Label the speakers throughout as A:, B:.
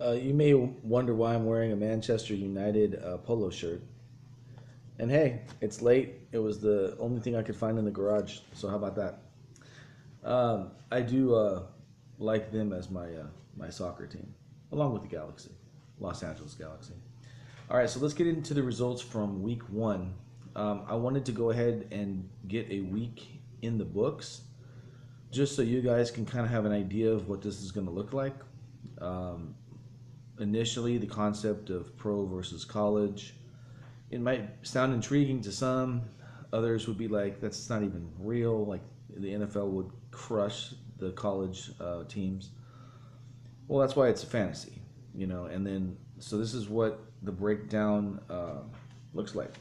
A: You may wonder why I'm wearing a Manchester United polo shirt. And hey, it's late. It was the only thing I could find in the garage. So how about that? I do like them as my soccer team, along with the Galaxy, Los Angeles Galaxy. All right, so let's get into the results from Week One. I wanted to go ahead and get a week in the books, just so you guys can kind of have an idea of what this is going to look like. Um, Initially, the concept of pro versus college. It might sound intriguing to some. Others would be like, that's not even real. Like the NFL would crush the college teams. Well, that's why it's a fantasy, And then, so this is what the breakdown looks like.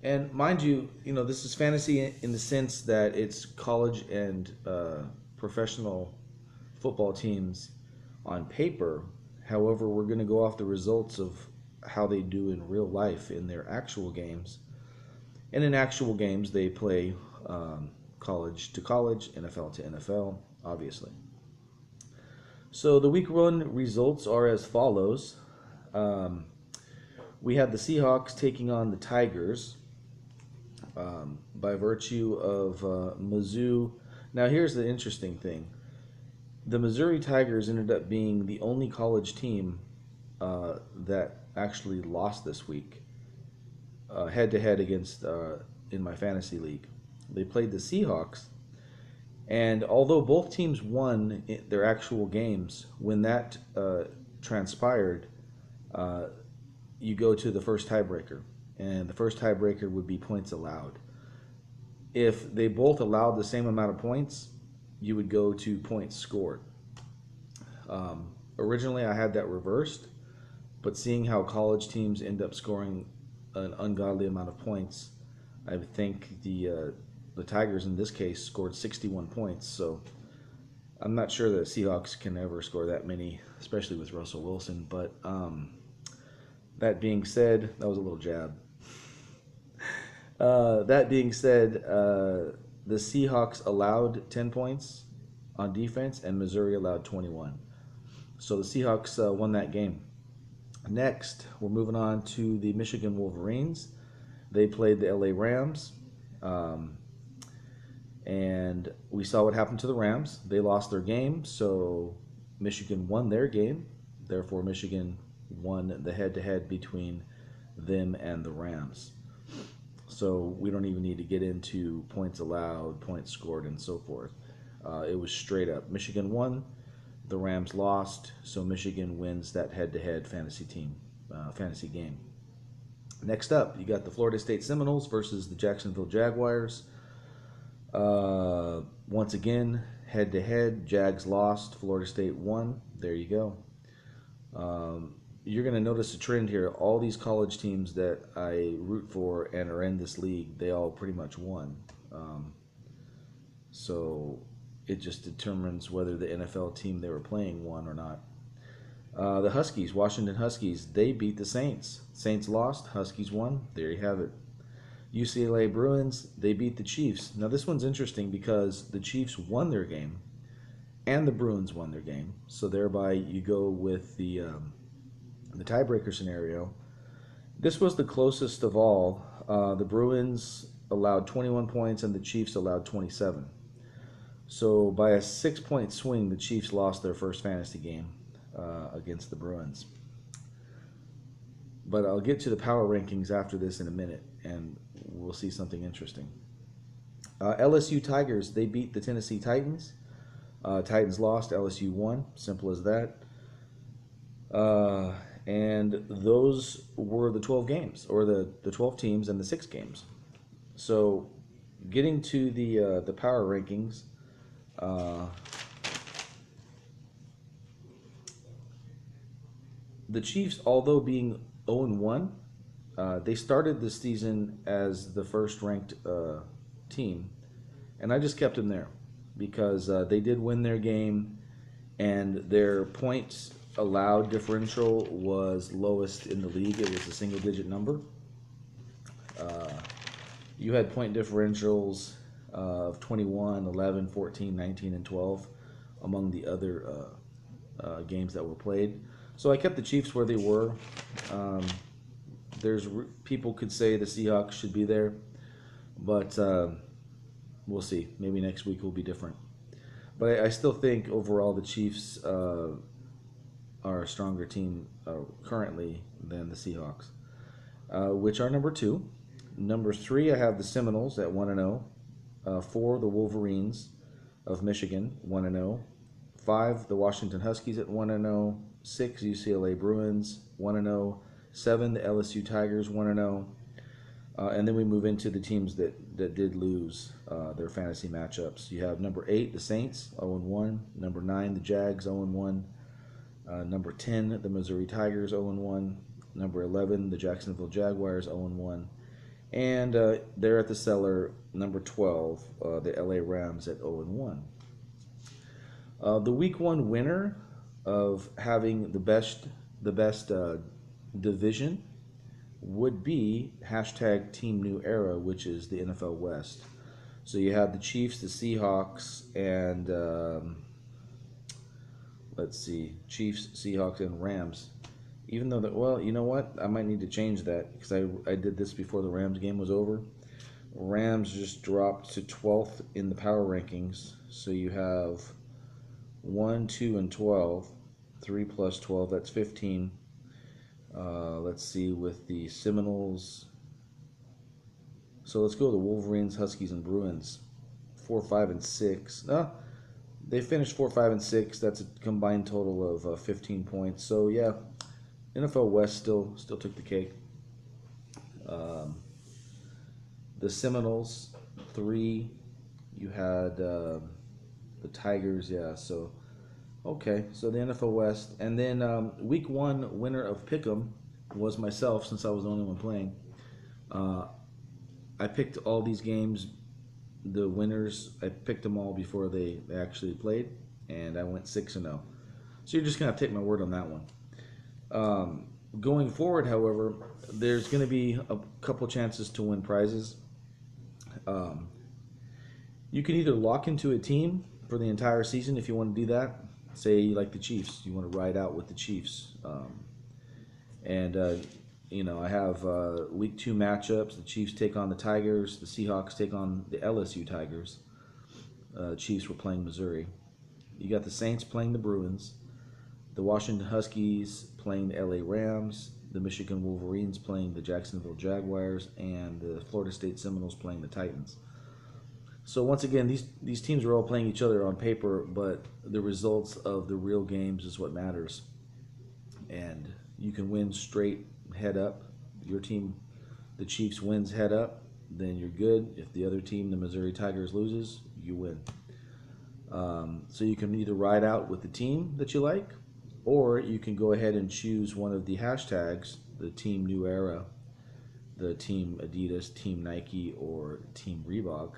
A: And mind you, this is fantasy in the sense that it's college and professional football teams on paper. However, we're going to go off the results of how they do in real life in their actual games. And in actual games, they play college to college, NFL to NFL, obviously. So the week one results are as follows. Um, we have the Seahawks taking on the Tigers by virtue of Mizzou. Now, here's the interesting thing: the Missouri Tigers ended up being the only college team that actually lost this week, head to head against in my fantasy league. They played the Seahawks, and although both teams won their actual games, when that transpired, uh, you go to the first tiebreaker, and the first tiebreaker would be points allowed. If they both allowed the same amount of points, you would go to points scored. Originally, I had that reversed, but seeing how college teams end up scoring an ungodly amount of points, I think the Tigers in this case scored 61 points. So I'm not sure that Seahawks can ever score that many, especially with Russell Wilson. But that being said, that was a little jab. That being said, the Seahawks allowed 10 points on defense, and Missouri allowed 21. So the Seahawks won that game. Next, we're moving on to the Michigan Wolverines. They played the LA Rams, um, and we saw what happened to the Rams. They lost their game, so Michigan won their game. Therefore, Michigan won the head-to-head between them and the Rams. So we don't even need to get into points allowed, points scored, and so forth. It was straight up. Michigan won, the Rams lost, so Michigan wins that head-to-head fantasy game. Next up, you got the Florida State Seminoles versus the Jacksonville Jaguars. Once again, head-to-head, Jags lost, Florida State won. There you go. You're going to notice a trend here. All these college teams that I root for and are in this league, they all pretty much won. So it just determines whether the NFL team they were playing won or not. The Huskies, Washington Huskies, they beat the Saints. Saints lost, Huskies won. There you have it. UCLA Bruins, they beat the Chiefs. Now this one's interesting because the Chiefs won their game and the Bruins won their game. So thereby you go with the tiebreaker scenario. This was the closest of all. The Bruins allowed 21 points and the Chiefs allowed 27. So by a 6-point swing, the Chiefs lost their first fantasy game against the Bruins. But I'll get to the power rankings after this in a minute, and we'll see something interesting. LSU Tigers, they beat the Tennessee Titans. Titans lost, LSU won. Simple as that. And those were the 12 games, or the 12 teams and the 6 games. So getting to the power rankings, the Chiefs, although being 0-1, they started the season as the first ranked team, and I just kept them there because they did win their game, and their points allowed differential was lowest in the league. It was a single digit number. You had point differentials of 21, 11, 14, 19, and 12 among the other games that were played. So I kept the Chiefs where they were. Um, people could say the Seahawks should be there, but we'll see. Maybe next week will be different. But I still think overall the Chiefs are a stronger team currently than the Seahawks, which are number 2. Number 3, I have the Seminoles at 1-0. 4, the Wolverines of Michigan, 1-0. 5, the Washington Huskies at 1-0. 6, UCLA Bruins, 1-0. 7, the LSU Tigers, 1-0. And then we move into the teams that did lose their fantasy matchups. You have number 8, the Saints, 0-1. Number 9, the Jags, 0-1. Number 10, the Missouri Tigers, 0-1. Number 11, the Jacksonville Jaguars, 0-1. And they're at the cellar, number 12, the LA Rams at 0-1. The Week 1 winner of having the best division would be hashtag Team New Era, which is the NFL West. So you have the Chiefs, the Seahawks, and let's see, Chiefs, Seahawks, and Rams. Even though well, you know what? I might need to change that because I did this before the Rams game was over. Rams just dropped to 12th in the power rankings. So you have 1, 2, and 12. 3 plus 12, that's 15. Let's see with the Seminoles. So let's go to the Wolverines, Huskies, and Bruins. 4, 5, and 6. They finished 4, 5, and 6. That's a combined total of 15 points. So yeah, NFL West still took the cake. The Seminoles, 3. You had the Tigers, yeah. So okay, so the NFL West, and then Week 1 winner of Pick'em was myself, since I was the only one playing. I picked all these games, the winners. I picked them all before they actually played, and I went 6-0. So you're just gonna have to take my word on that one. Going forward, however, there's going to be a couple chances to win prizes. You can either lock into a team for the entire season if you want to do that. Say you like the Chiefs, you want to ride out with the Chiefs. I have Week 2 matchups. The Chiefs take on the Tigers. The Seahawks take on the LSU Tigers. Chiefs were playing Missouri. You got the Saints playing the Bruins. The Washington Huskies playing the LA Rams, the Michigan Wolverines playing the Jacksonville Jaguars, and the Florida State Seminoles playing the Titans. So once again, these teams are all playing each other on paper, but the results of the real games is what matters. And you can win straight head up. Your team, the Chiefs, wins head up, then you're good. If the other team, the Missouri Tigers, loses, you win. So you can either ride out with the team that you like, or you can go ahead and choose one of the hashtags, the Team New Era, the Team Adidas, Team Nike, or Team Reebok,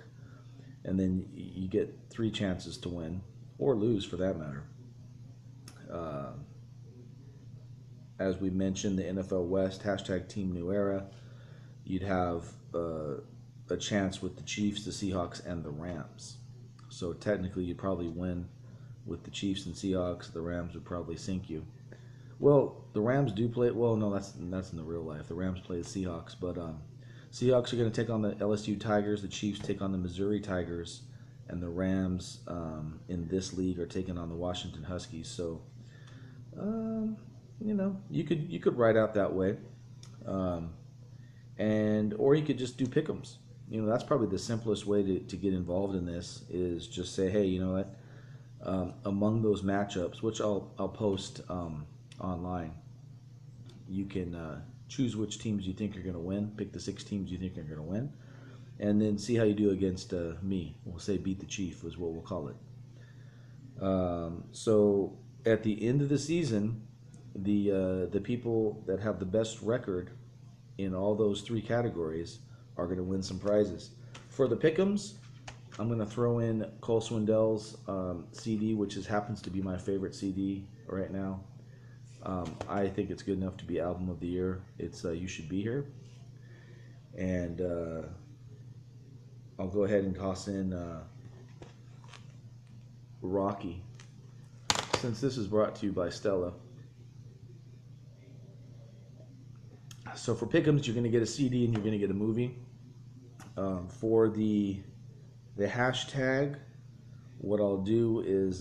A: and then you get 3 chances to win, or lose for that matter. As we mentioned, the NFL West, hashtag Team New Era, you'd have a chance with the Chiefs, the Seahawks, and the Rams. So technically you'd probably win with the Chiefs and Seahawks. The Rams would probably sink you. Well, the Rams do play. Well, no, that's in the real life. The Rams play the Seahawks, but Seahawks are going to take on the LSU Tigers. The Chiefs take on the Missouri Tigers, and the Rams in this league are taking on the Washington Huskies. So, you could ride out that way, or you could just do pick'ems. That's probably the simplest way to get involved in this, is just say, hey, you know what? Among those matchups, which I'll post online, you can choose which teams you think are going to win. Pick the 6 teams you think are going to win, and then see how you do against me. We'll say beat the Chief is what we'll call it. So at the end of the season, the people that have the best record in all those 3 categories are going to win some prizes. For the pick'ems, I'm going to throw in Cole Swindell's CD, which happens to be my favorite CD right now. I think it's good enough to be Album of the Year. It's You Should Be Here. And I'll go ahead and toss in Rocky. since this is brought to you by Stella, so for Pick'ems, you're going to get a CD and you're going to get a movie. For the hashtag, what I'll do is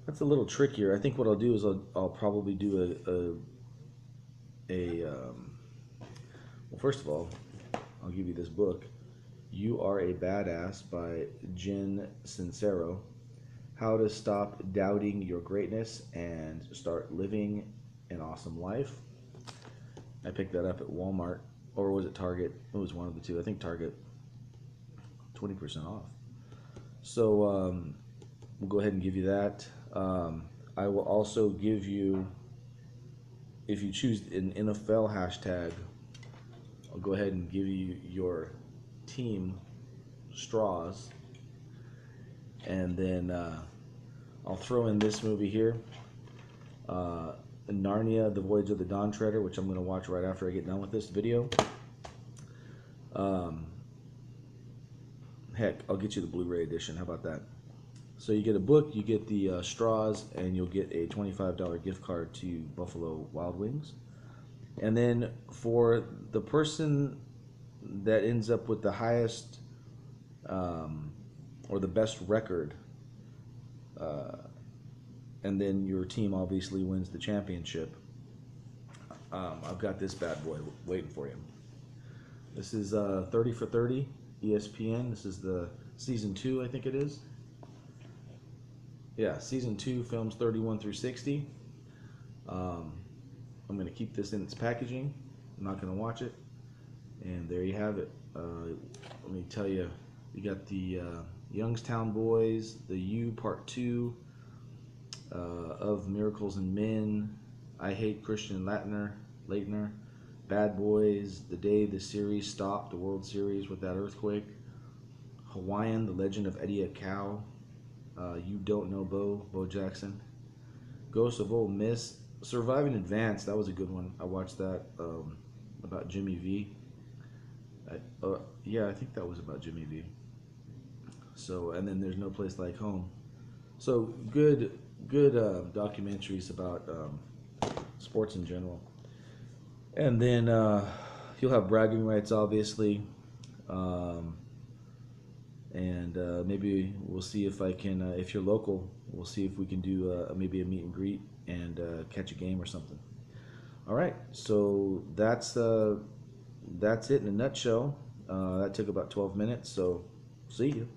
A: that's a little trickier. I think what I'll do is I'll probably do well, first of all, I'll give you this book, You Are a Badass by Jen Sincero. How to Stop Doubting Your Greatness and Start Living an Awesome Life. I picked that up at Walmart, or was it Target? It was one of the two. I think Target. 20% off. So we'll go ahead and give you that. I will also give you, if you choose an NFL hashtag, I'll go ahead and give you your team straws. And then I'll throw in this movie here, Narnia, The Voyage of the Dawn Treader, which I'm going to watch right after I get done with this video. Heck, I'll get you the Blu-ray edition. How about that? So you get a book, you get the straws, and you'll get a $25 gift card to Buffalo Wild Wings. And then for the person that ends up with the highest or the best record, and then your team obviously wins the championship, I've got this bad boy waiting for you. This is 30 for 30 ESPN. This is the season 2, I think it is. Yeah, season 2, films 31 through 60. I'm going to keep this in its packaging. I'm not going to watch it. And there you have it. Let me tell you, you got the Youngstown Boys, the U Part 2 of Miracles and Men, I Hate Christian Leitner, Bad Boys, The Day the Series Stopped, the World Series with that earthquake, Hawaiian, The Legend of Eddie Cow, You Don't Know Bo Jackson, Ghost of Ole Miss, Surviving Advance, that was a good one. I watched that about Jimmy V. Yeah, I think that was about Jimmy V. So, and then There's No Place Like Home. So good documentaries about sports in general. And then you'll have bragging rights, obviously. And maybe we'll see if I can, if you're local, we'll see if we can do maybe a meet and greet and catch a game or something. All right, so that's it in a nutshell. That took about 12 minutes, so see you.